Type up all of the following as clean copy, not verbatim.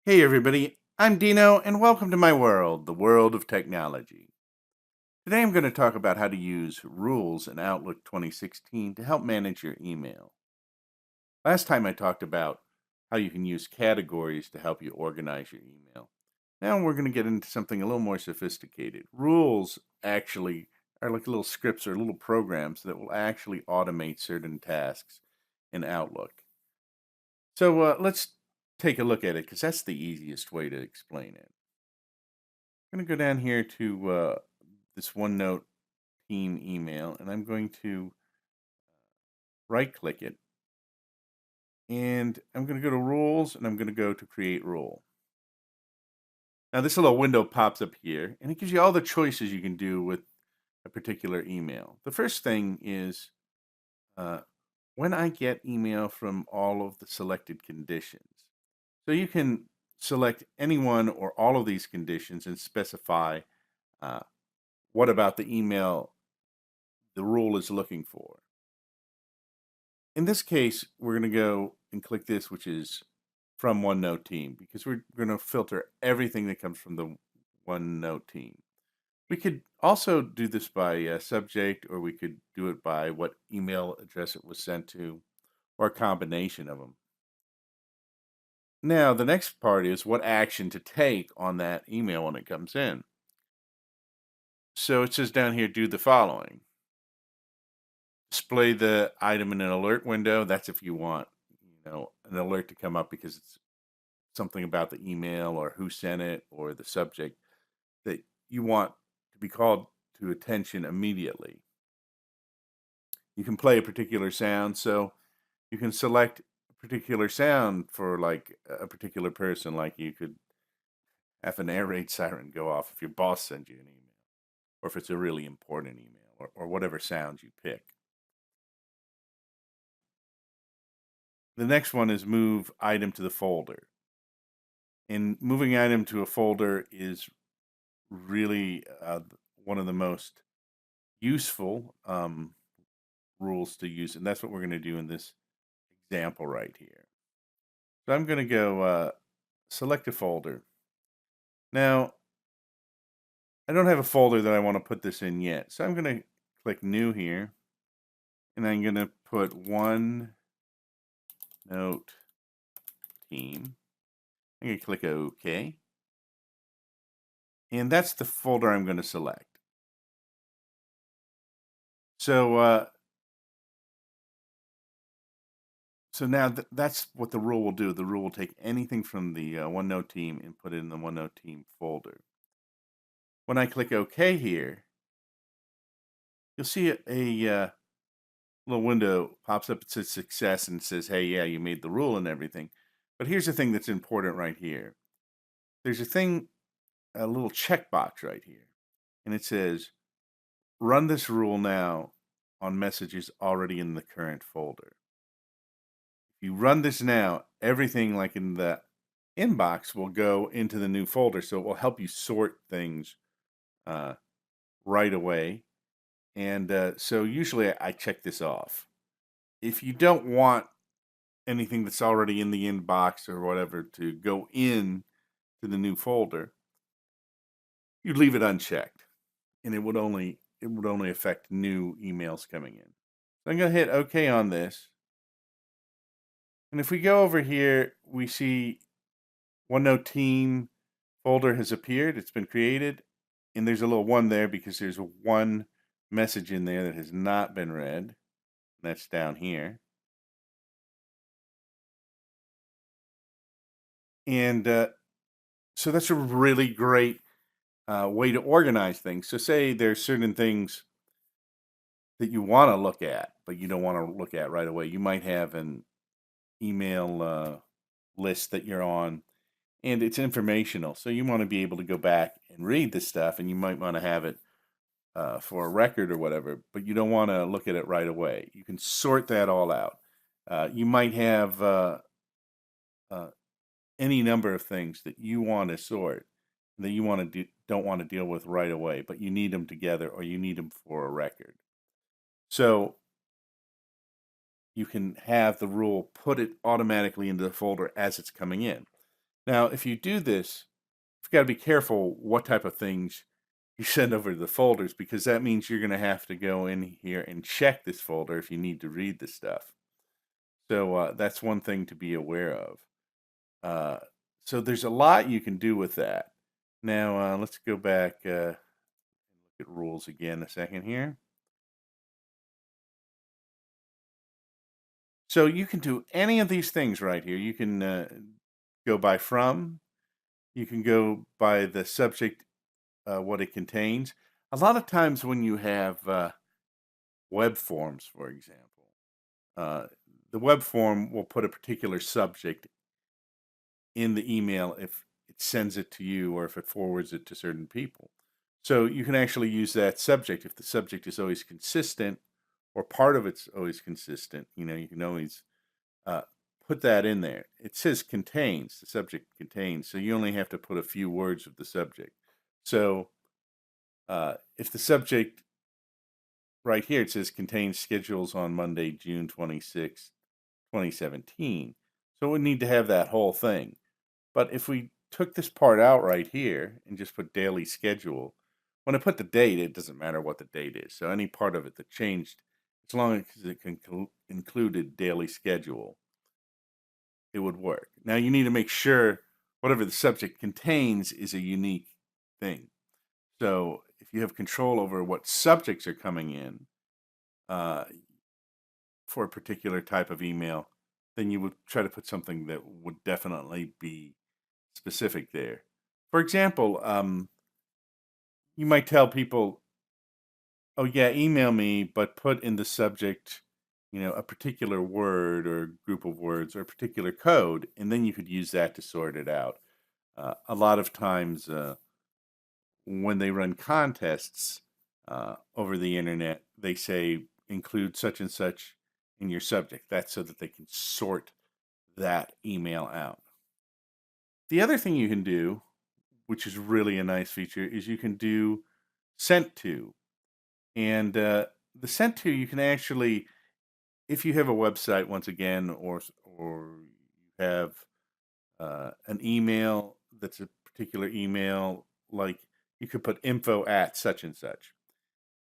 Hey everybody, I'm Dino and welcome to my world, the world of technology. Today I'm going to talk about how to use rules in Outlook 2016 to help manage your email. Last time I talked about how you can use categories to help you organize your email. Now we're going to get into something a little more sophisticated. Rules actually are like little scripts or little programs that will actually automate certain tasks in Outlook. So let's take a look at it because that's the easiest way to explain it. I'm going to go down here to this OneNote team email, and I'm going to right click it. And I'm going to go to rules, and I'm going to go to create rule. Now, this little window pops up here, and it gives you all the choices you can do with a particular email. The first thing is uh, when I get email from all of the selected conditions. So you can select any one or all of these conditions and specify uh, what about the email the rule is looking for. In this case, we're going to go and click this, which is from OneNote team, because we're going to filter everything that comes from the OneNote team. We could also do this by subject, or we could do it by what email address it was sent to, or a combination of them. Now, the next part is what action to take on that email when it comes in. So it says down here, do the following. Display the item in an alert window. That's if you want, an alert to come up because it's something about the email or who sent it or the subject that you want to be called to attention immediately. You can play a particular sound, so you can select a particular sound for like a particular person, like you could have an air raid siren go off if your boss sends you an email, or if it's a really important email, or whatever sounds you pick. The next one is move item to the folder. And moving item to a folder is really one of the most useful rules to use, and that's what we're going to do in this example right here. So I'm going to go select a folder. Now, I don't have a folder that I want to put this in yet, so I'm going to click New here, and I'm going to put OneNote Team. I'm going to click OK, and that's the folder I'm going to select. So So now that's what the rule will do. The rule will take anything from the OneNote team and put it in the OneNote team folder. When I click OK here, you'll see a little window pops up. It says success and says, hey, yeah, you made the rule and everything. But here's the thing that's important right here. There's a little checkbox right here. And it says, run this rule now on messages already in the current folder. If you run this now, everything like in the inbox will go into the new folder. So it will help you sort things uh, right away. And so usually I check this off. If you don't want anything that's already in the inbox or whatever to go in to the new folder, you leave it unchecked, and it would only affect new emails coming in. So I'm going to hit OK on this. And if we go over here, we see OneNote Team folder has appeared. It's been created. And there's a little one there because there's one message in there that has not been read. That's down here. And so that's a really great way to organize things. So say there's certain things that you want to look at, but you don't want to look at right away. You might have an email list that you're on, and it's informational. So you want to be able to go back and read this stuff, and you might want to have it for a record or whatever, but you don't want to look at it right away. You can sort that all out. You might have uh, any number of things that you want to sort that you don't want to deal with right away, but you need them together or you need them for a record. So you can have the rule put it automatically into the folder as it's coming in. Now, if you do this, you've got to be careful what type of things you send over to the folders, because that means you're going to have to go in here and check this folder if you need to read the stuff. So that's one thing to be aware of. Uh, so there's a lot you can do with that. Now let's go back and look at rules again a second here. So you can do any of these things right here. You can go by from. You can go by the subject, what it contains. A lot of times when you have web forms, for example, uh, the web form will put a particular subject in the email if it sends it to you or if it forwards it to certain people. So you can actually use that subject if the subject is always consistent or part of it's always consistent. You can always uh, put that in there. It says contains, the subject contains, so you only have to put a few words of the subject. So if the subject right here, it says contains schedules on Monday, June 26th, 2017. So it would need to have that whole thing. But if we took this part out right here and just put daily schedule, when I put the date, it doesn't matter what the date is. So any part of it that changed, as long as it included daily schedule, it would work. Now you need to make sure whatever the subject contains is a unique thing. So if you have control over what subjects are coming in uh, for a particular type of email, then you would try to put something that would definitely be specific there. For example, you might tell people, "Oh yeah, email me, but put in the subject, a particular word or group of words or a particular code," and then you could use that to sort it out. A lot of times, when they run contests over the internet, they say include such and such in your subject. That's so that they can sort that email out. The other thing you can do, which is really a nice feature, is you can do sent to. And the sent to, you can actually, if you have a website, once again, or you have an email that's a particular email, like you could put info at such and such.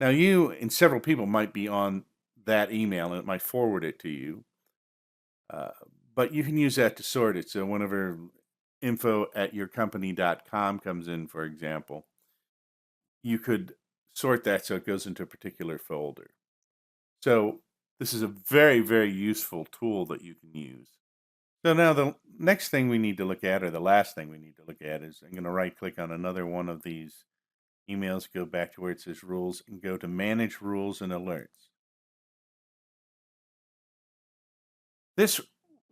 Now, you and several people might be on that email and it might forward it to you, uh, but you can use that to sort it. So, whenever info at yourcompany.com comes in, for example, you could sort that so it goes into a particular folder. So, this is a very, very useful tool that you can use. So, now the next thing we need to look at, or the last thing we need to look at, is I'm going to right click on another one of these emails, go back to where it says rules, and go to manage rules and alerts. This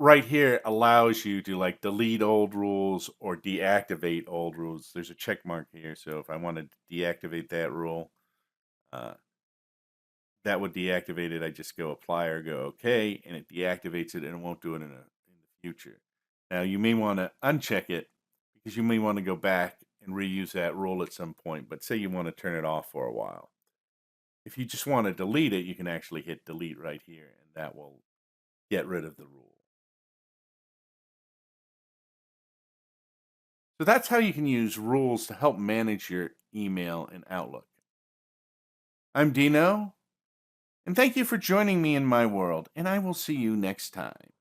right here allows you to like delete old rules or deactivate old rules. There's a check mark here. So if I wanted to deactivate that rule, uh, that would deactivate it. I just go apply or go okay, and it deactivates it and it won't do it in the future. Now you may want to uncheck it because you may want to go back and reuse that rule at some point. But say you want to turn it off for a while. If you just want to delete it, you can actually hit delete right here, and that will get rid of the rule. So that's how you can use rules to help manage your email in Outlook. I'm Dino, and thank you for joining me in my world, and I will see you next time.